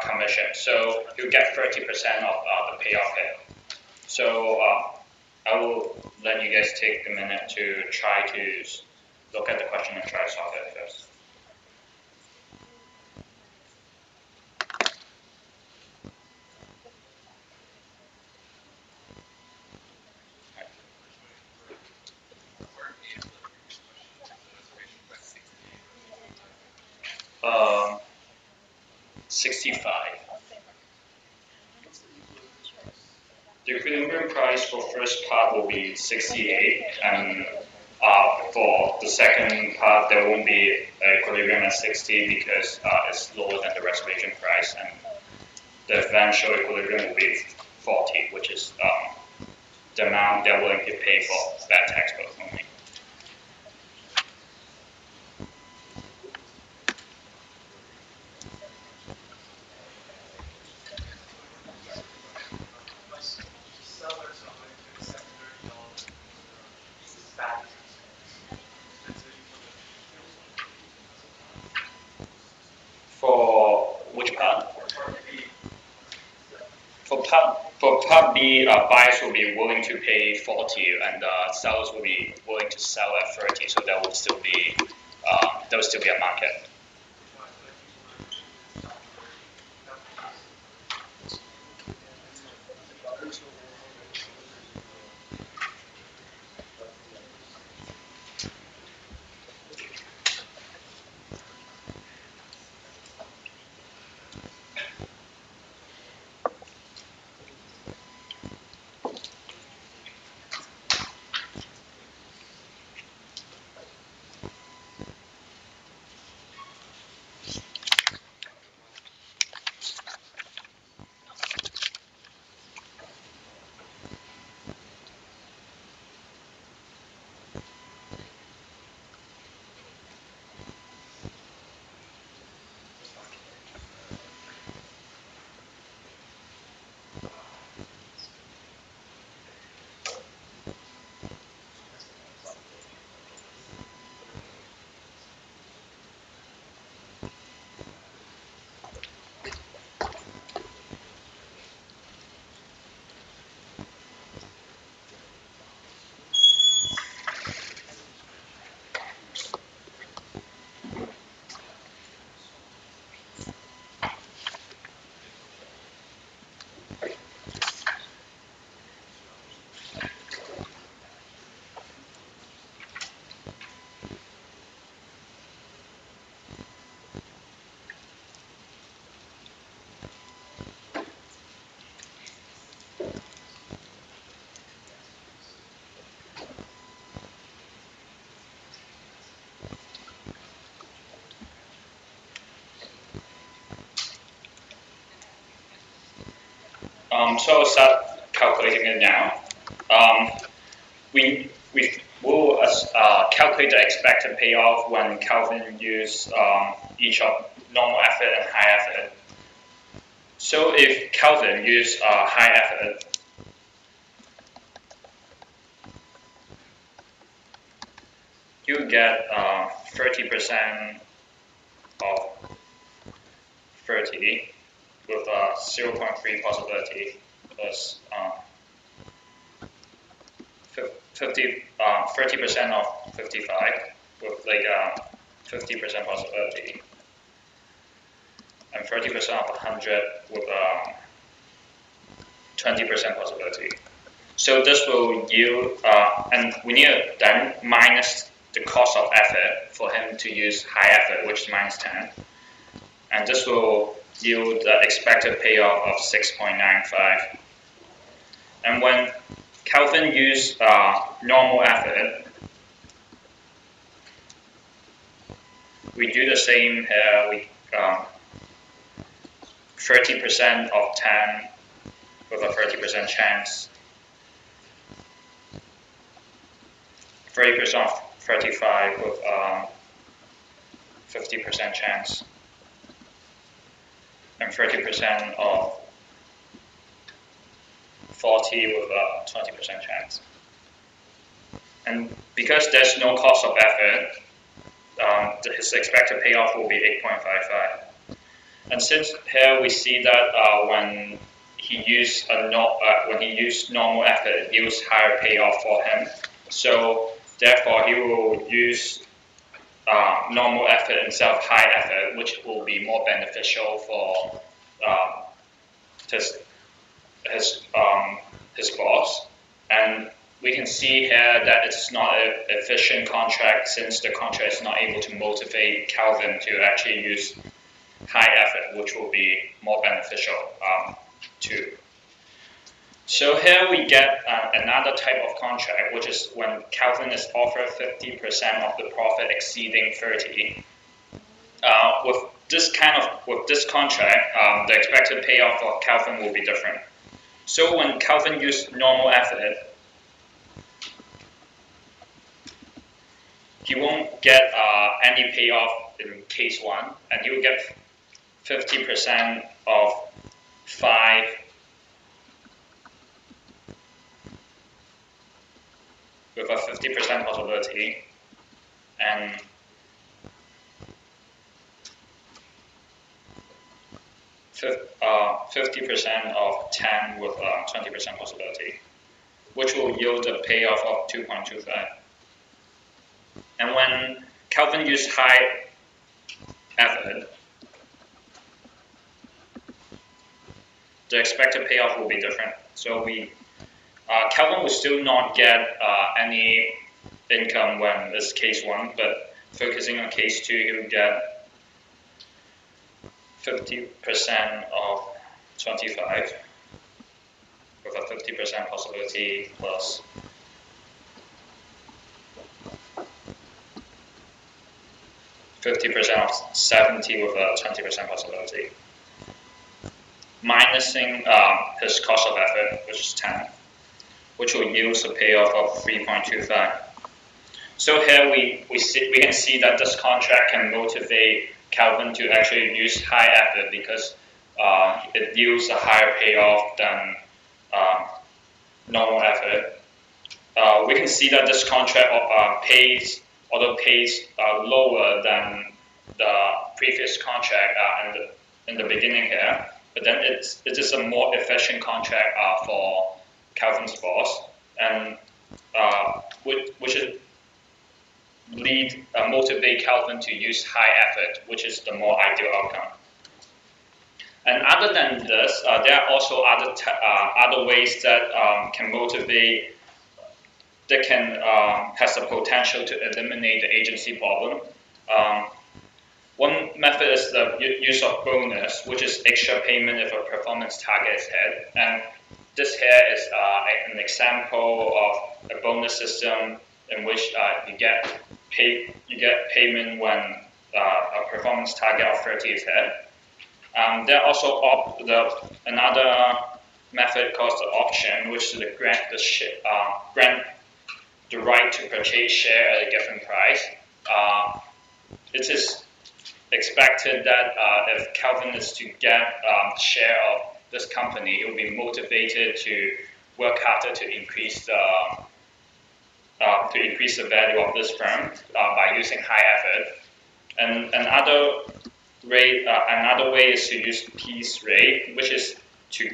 commission, so he'll get 30% of the payoff here. So I will let you guys take a minute to try to look at the question and try to solve it first. Um, 65. The equilibrium price for first part will be 68, and for the second part there won't be equilibrium at 60 because it's lower than the reservation price, and the eventual equilibrium will be 40, which is the amount they're willing to pay for that textbook only. For which part? For part B, buyers will be willing to pay 40, and sellers will be willing to sell at 30. So there will still be a market. So I'll start calculating it now. We will calculate the expected payoff when Kelvin use each of normal effort and high effort. So if Kelvin use high effort, you get 30% of 30 with 0.3 possibility plus 30% of 55 with like 50% possibility, and 30% of 100 with 20% possibility. So this will yield, and we need to then minus the cost of effort for him to use high effort, which is minus 10. And this will yield the expected payoff of 6.95. And when Kelvin use normal effort, we do the same here. We 30% of 10 with a 30% chance, 30% of 35 with 50% chance, and 30% of 40 with a 20% chance. And because there's no cost of effort, his expected payoff will be 8.55. And since here we see that when he used normal effort, it yields higher payoff for him. So therefore, he will use normal effort instead of high effort, which will be more beneficial for his boss. And we can see here that it's not an efficient contract, since the contract is not able to motivate Kelvin to actually use high effort, which will be more beneficial too. So here we get another type of contract, which is when Kelvin is offered 50% of the profit exceeding 30. With this contract, the expected payoff for Kelvin will be different. So when Kelvin uses normal effort, he won't get any payoff in case 1, and he will get 50% of 5 with a 50% possibility, and 50% of 10 with a 20% possibility, which will yield a payoff of 2.25. And when Kelvin uses high effort, the expected payoff will be different. So Kelvin will still not get any income when it's case 1, but focusing on case 2, he will get 50% of 25 with a 50% possibility plus 50% of 70 with a 20% possibility, minusing his cost of effort, which is 10, which will yield a payoff of 3.25. So here we can see that this contract can motivate Kelvin to actually use high effort because it yields a higher payoff than normal effort. We can see that this contract pays lower than the previous contract in the beginning here, but then it is a more efficient contract for Kelvin's boss, and which is motivate Kelvin to use high effort, which is the more ideal outcome. And other than this, there are also other ways that can motivate, that has the potential to eliminate the agency problem. One method is the use of bonus, which is extra payment if a performance target is hit. And this here is an example of a bonus system in which you get payment when a performance target of 30 is hit. There are also another method called the auction, which is to grant the right to purchase share at a given price. It is expected that if Calvin is to get share of this company, he will be motivated to work harder to increase the value of this firm by using high effort. And another way is to use piece rate, which is to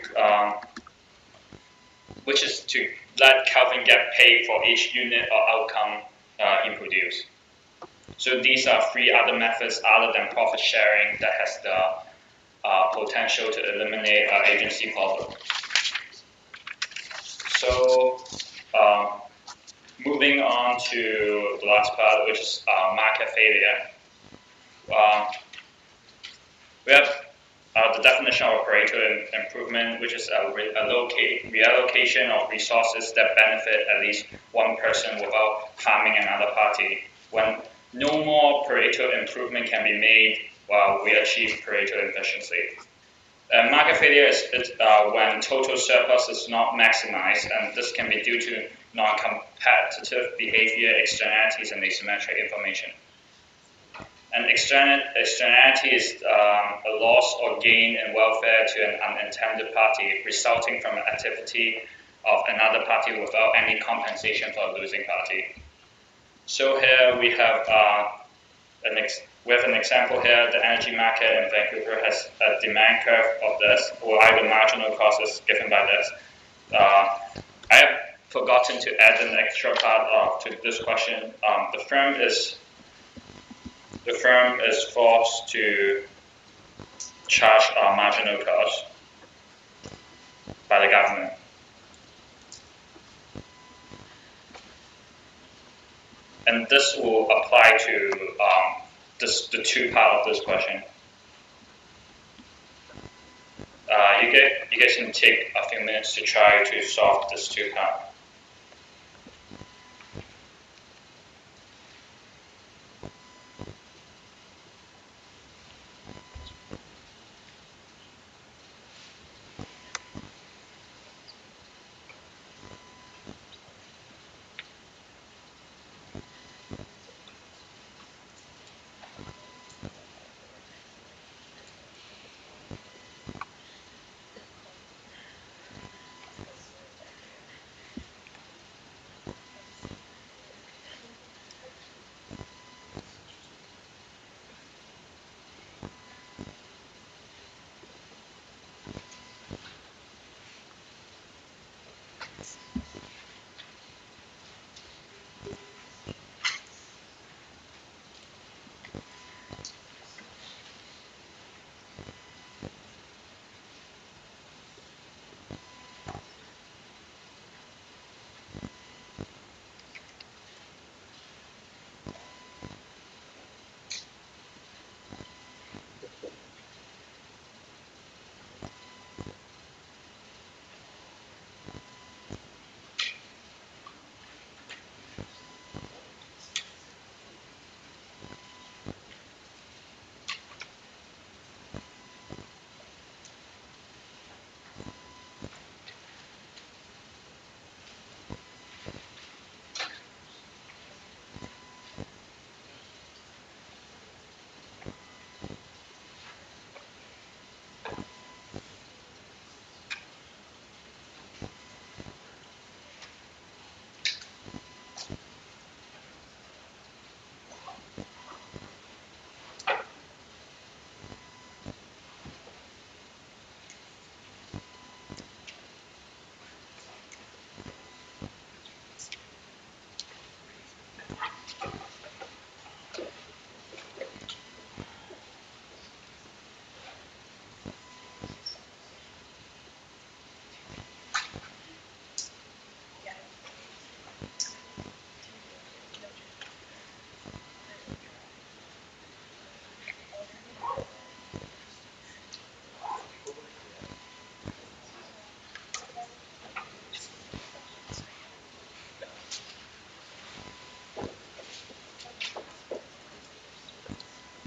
let Calvin get paid for each unit or outcome he produces. So these are three other methods other than profit sharing that has the potential to eliminate agency problem. So moving on to the last part, which is market failure. We have the definition of operator improvement, which is a reallocation of resources that benefit at least one person without harming another party. When no more Pareto improvement can be made while we achieve Pareto efficiency. Market failure is when total surplus is not maximized, and this can be due to non-competitive behavior, externalities, and asymmetric information. An externality is a loss or gain in welfare to an unintended party resulting from an activity of another party without any compensation for a losing party. So here we have an example here. The energy market in Vancouver has a demand curve of this, or either marginal cost is given by this. I have forgotten to add an extra part to this question. The firm is forced to charge marginal cost by the government. And this will apply to the two part of this question. You guys can take a few minutes to try to solve this two part.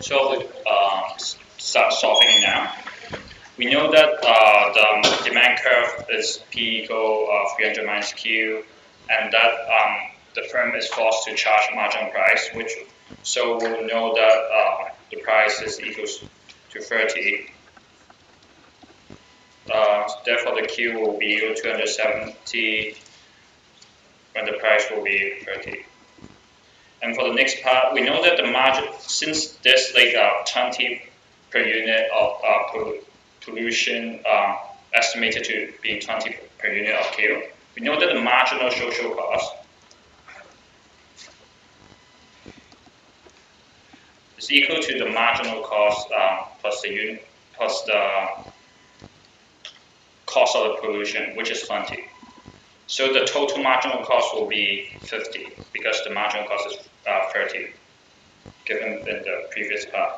So we start solving now. we know that the demand curve is P equal 300 minus Q, and that the firm is forced to charge marginal price, so we'll know that the price is equals to 30. Therefore, the Q will be equal to 270 when the price will be 30. And for the next part, we know that the margin, since there's like 20 per unit of pollution estimated to be 20 per unit of Q, we know that the marginal social cost is equal to the marginal cost plus the cost of the pollution, which is 20. So the total marginal cost will be 50 because the marginal cost is 30, given in the previous part.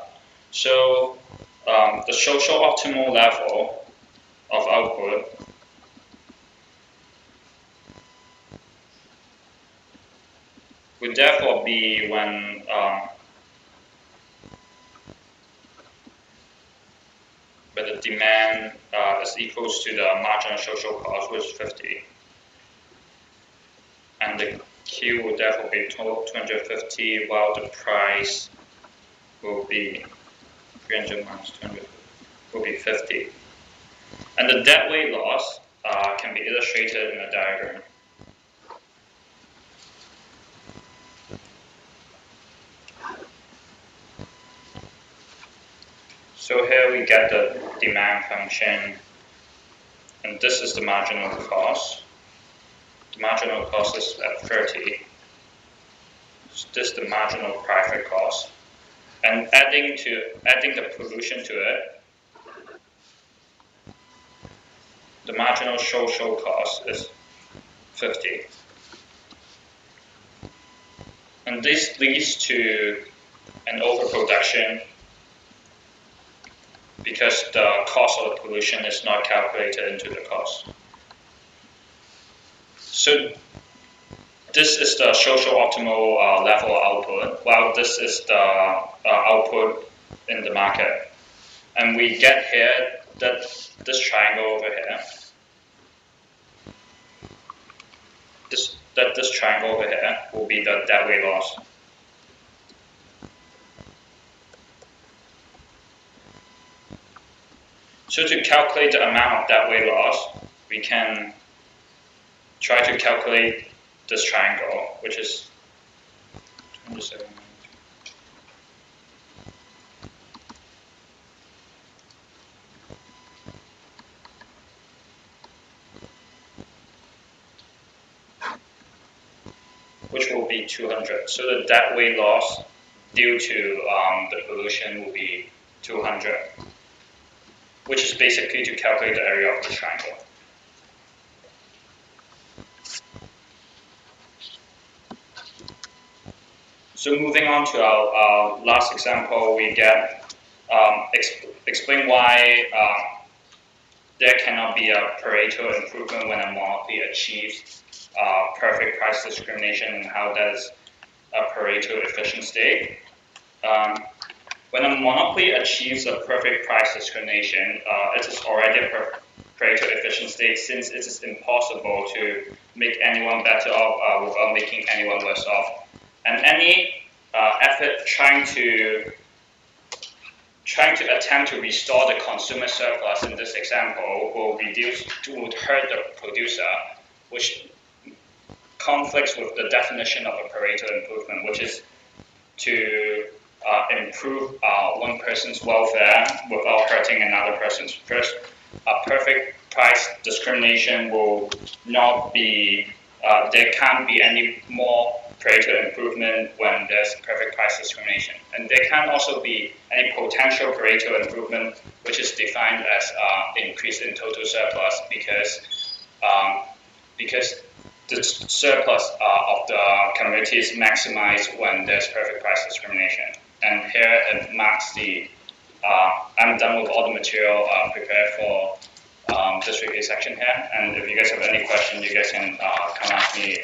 So the social optimal level of output would therefore be when the demand is equals to the marginal social cost, which is 50. And the Q will therefore be 250, while the price will be 300 minus 200 will be 50. And the deadweight loss can be illustrated in a diagram. So here we get the demand function, and this is the marginal cost. The marginal cost is at 30. So this is the marginal private cost. And adding the pollution to it, the marginal social cost is 50. And this leads to an overproduction because the cost of the pollution is not calculated into the cost. So this is the social optimal level output, while this is the output in the market. And we get here that this triangle over here, this triangle over here will be the deadweight loss. So to calculate the amount of deadweight loss, we can try to calculate this triangle, which is 27. Which will be 200. So the deadweight loss due to the pollution will be 200, which is basically to calculate the area of the triangle. So moving on to our last example, we get explain why there cannot be a Pareto improvement when a monopoly achieves perfect price discrimination, and how that is a Pareto efficient state. When a monopoly achieves a perfect price discrimination, it is already a Pareto efficient state, since it is impossible to make anyone better off without making anyone worse off. And any effort trying to attempt to restore the consumer surplus in this example would hurt the producer, which conflicts with the definition of a Pareto improvement, which is to improve one person's welfare without hurting another person's. First, perfect price discrimination will not be, there can't be any more Pareto improvement when there's perfect price discrimination. And there can also be any potential Pareto improvement, which is defined as increase in total surplus, because the surplus of the commodity is maximized when there's perfect price discrimination. And here it marks the, I'm done with all the material prepared for this review section here. And if you guys have any questions, you guys can come ask me.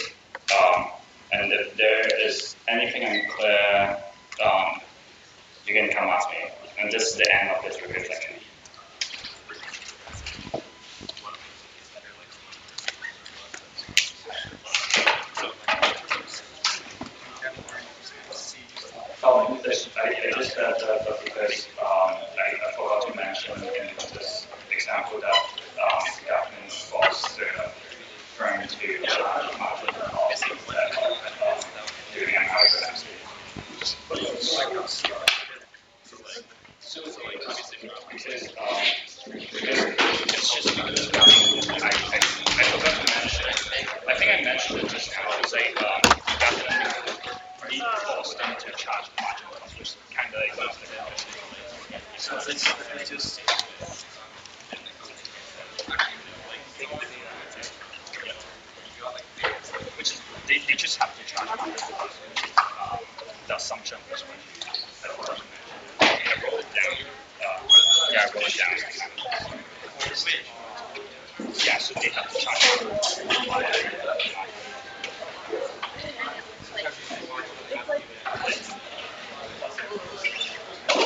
And if there is anything unclear, you can come ask me. And this is the end of this review section. just said that because I forgot to mention in this example that definitely involves referring to margin cost instead of doing an algorithm. Because it's just because I forgot to mention. I think I mentioned it just now. It's like definitely force them to charge margin cost, which kind of like one of the so it's just which is they just have to charge margin cost, which is the assumption was when I forgot to mention. I wrote it down. Yeah, I wrote it down. Yeah, so they have to charge.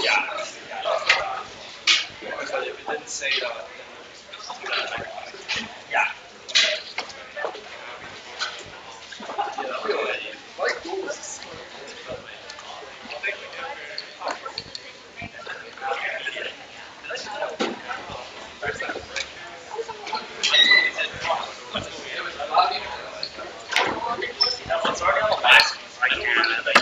Yeah, But if it didn't say that, yeah. It's already on the last one. I can't. Like,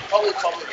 Probably cover